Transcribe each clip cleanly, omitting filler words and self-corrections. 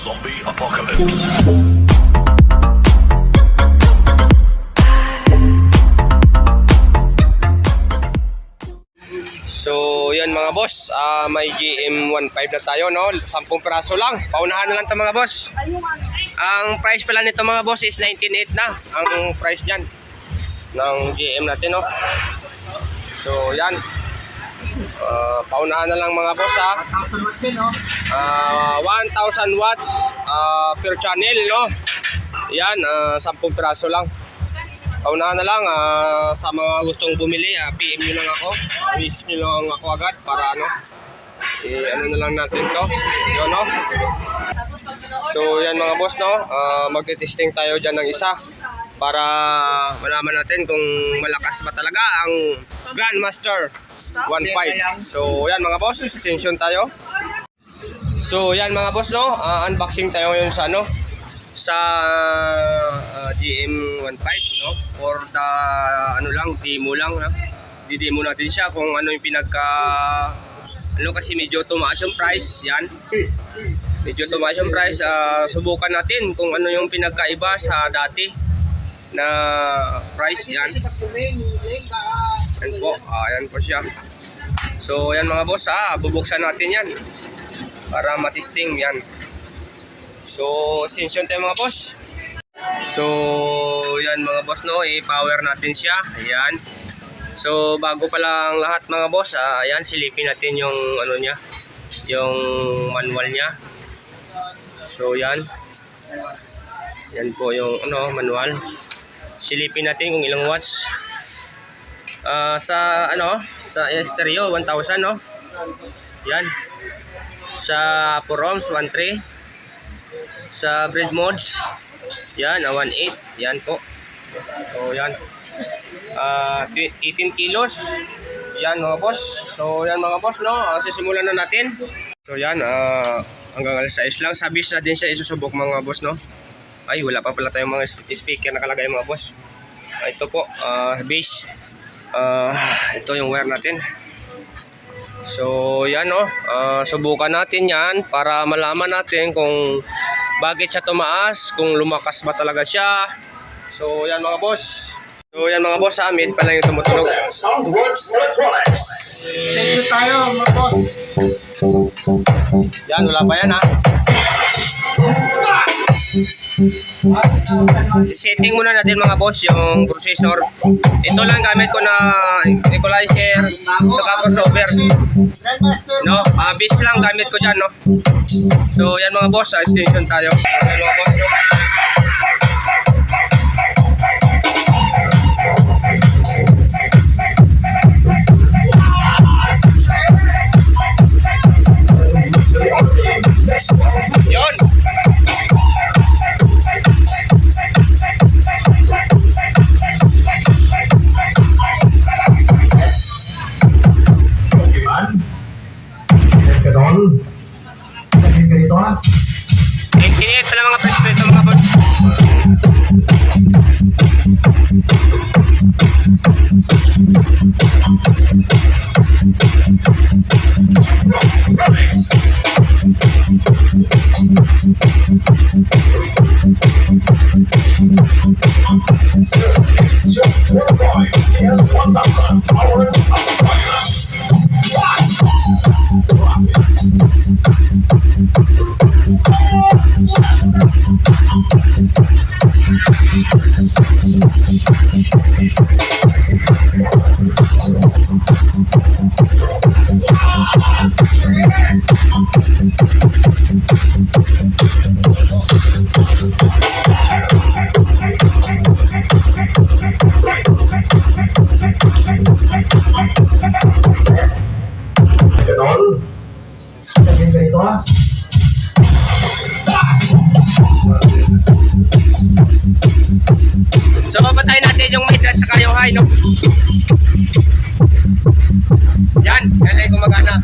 Zombie apocalypse. So, yan mga boss, may GM15 na tayo, no? 10 piraso lang. Paunahan na lang ito mga boss. Ang price pala nito mga boss is 19.8 na. Ang price niyan ng GM natin, no? So, yan. Paunahan na lang mga boss, ha? 1,000 watts yun, no? 1,000 watts per channel, no? Yan, 10 piraso lang. Paunahan na lang, sa mga gustong bumili, PM nyo lang ako. Wish nyo lang ako agad para ano, ano na lang natin to. Yun, no? So yan mga boss, no? Magte-testing tayo dyan ng isa para malaman natin kung malakas ba talaga ang Grandmaster 1.5. So yan mga boss, extension tayo. So yan mga boss, no? Unboxing tayo ngayon sa ano, sa GM15, no? For the ano lang, demo lang, ha? Di-demo natin siya kung ano yung pinagka ano, kasi medyo tumaas yung price. Yan, medyo tumaas yung price. Subukan natin kung ano yung pinagkaiba sa dati na price. Yan, yan po, yan po siya. So yan mga boss, bubuksan natin yan para matesting yan. So, extension tayo mga boss. So, yan mga boss, no, i-power natin siya. Ayan. So, bago pa lang lahat mga boss, ayan, silipin natin yung ano niya, yung manual niya. So, yan. Yan po yung ano, manual. Silipin natin kung ilang watts. Sa ano, sa stereo 1,000, no. Yan. Sa 4 ohms 1.3. Sa bread modes, yan, 1.8, yan po. So yan, 18 kilos, yan mga boss. So yan mga boss, no, sisimulan na natin. So yan, hanggang alas 6 lang. Sa bis na din siya isusubok mga boss, no. Ay, wala pa pala tayong mga speaker nakalagay mga boss. Ito po, base. Ito yung wire natin. So yan, no, subukan natin yan para malaman natin kung bakit siya tumaas, kung lumakas ba talaga siya. So yan mga boss. So yan mga boss, mid pa lang yung tumutunog. Soundworks Electronics. Thank you tayo, mga boss. Yan, wala pa yan, ha. Setting muna natin mga boss yung processor. Ito lang gamit ko na equalizer saka crossover, no, bis lang gamit ko dyan, no. So yan mga boss, extension tayo. Yan mga boss, no? Yun. Init pala mga presyo ito mga boss. Just one point. Here's 1,000 power and power. no? Yan, yan ay gumagana.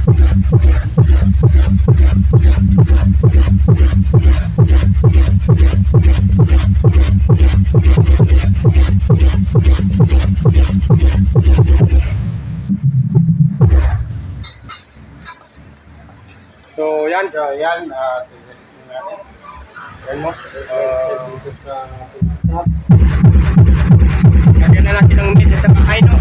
So yan, So, yan. Yan mo. Dito sa stop. lagyan na natin ng meat at saka kain, no?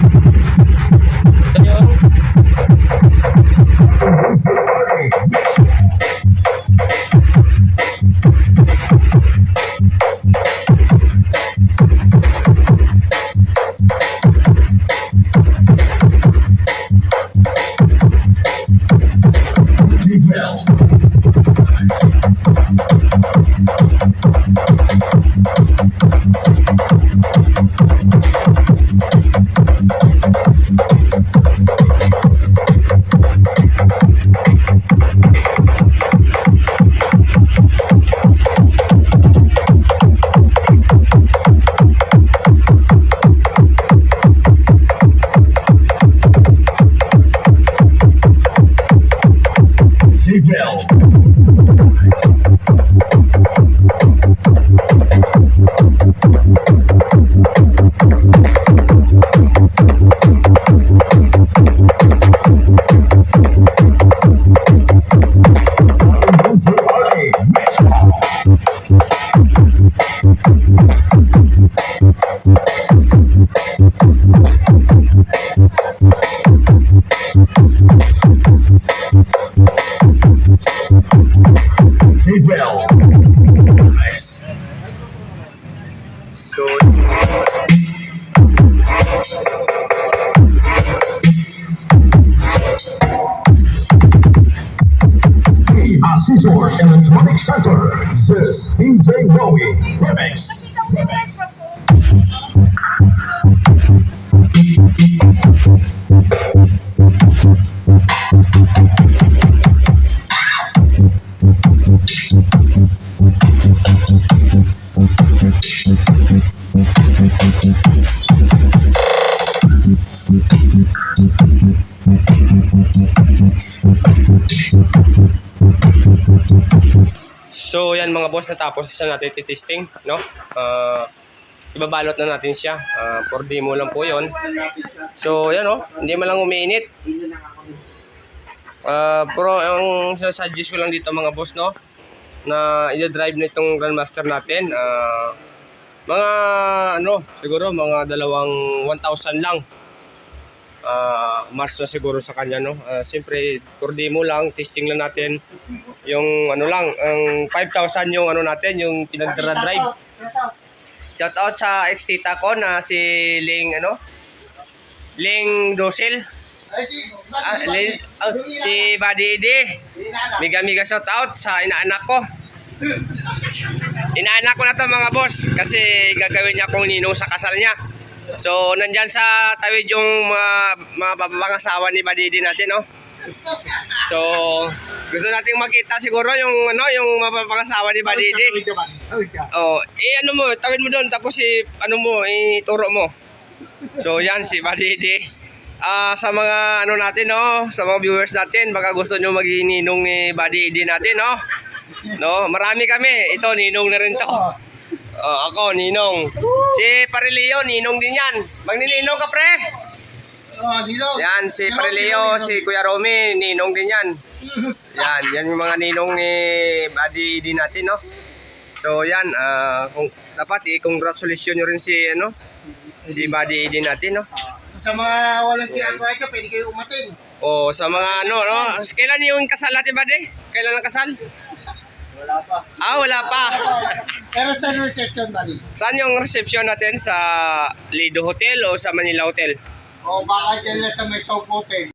Ito yung Scissor Electronic Center. This DJ Rowie Remix. So yan mga boss, natapos na natin testing, no? Ibabalot na natin siya. For demo lang po 'yon. So yan, no? Hindi man lang umiinit. Pero ang suggest ko lang dito mga boss, no, na i-drive na itong Grandmaster natin, mga ano, siguro mga 1,000 lang. Mars na siguro sa kanya, no. Siyempre for demo lang, testing lang natin yung ano lang, ang 5,000 yung ano natin, yung pinag-drive. Shout out sa ex-tita ko na si Ling Dosil. Si Buddy Edi. Miga shout out sa inaanak ko. Inaanak ko na to mga boss, kasi gagawin niya akong ninong sa kasal niya. So nandyan sa tawid yung mga pangasawa ni Buddy Edi natin, no. So gusto nating makita siguro yung yung mapapangasawa ni Buddy Edi. Oh, ano mo, tawid mo doon, tapos ituro mo. So yan si Buddy Edi. Sa mga natin, no, sa mga viewers natin, baka gusto nyo maging ninong ni Buddy Edi natin, no. No, marami kami. Ito ninong na rin to. Ako ninong. Si Parilio ninong din yan. Magnininong ka, pre. Yan si Parilio, si Kuya Romy, ninong din yan. Yan yung mga ninong ni Buddy Edi natin, no. So yan, kung dapat i-congratulations nyo rin si Buddy Edi natin, no. Sa mga walang ginagawa ito, pwede kayo umatin. Sa mga no. Kailan yung kasal natin, Buddy? Kailan ang kasal? Wala pa. Wala pa. Pero sa reception, buddy? Saan yung reception natin? Sa Lido Hotel o sa Manila Hotel? O baka dyan lang sa may South Hotel.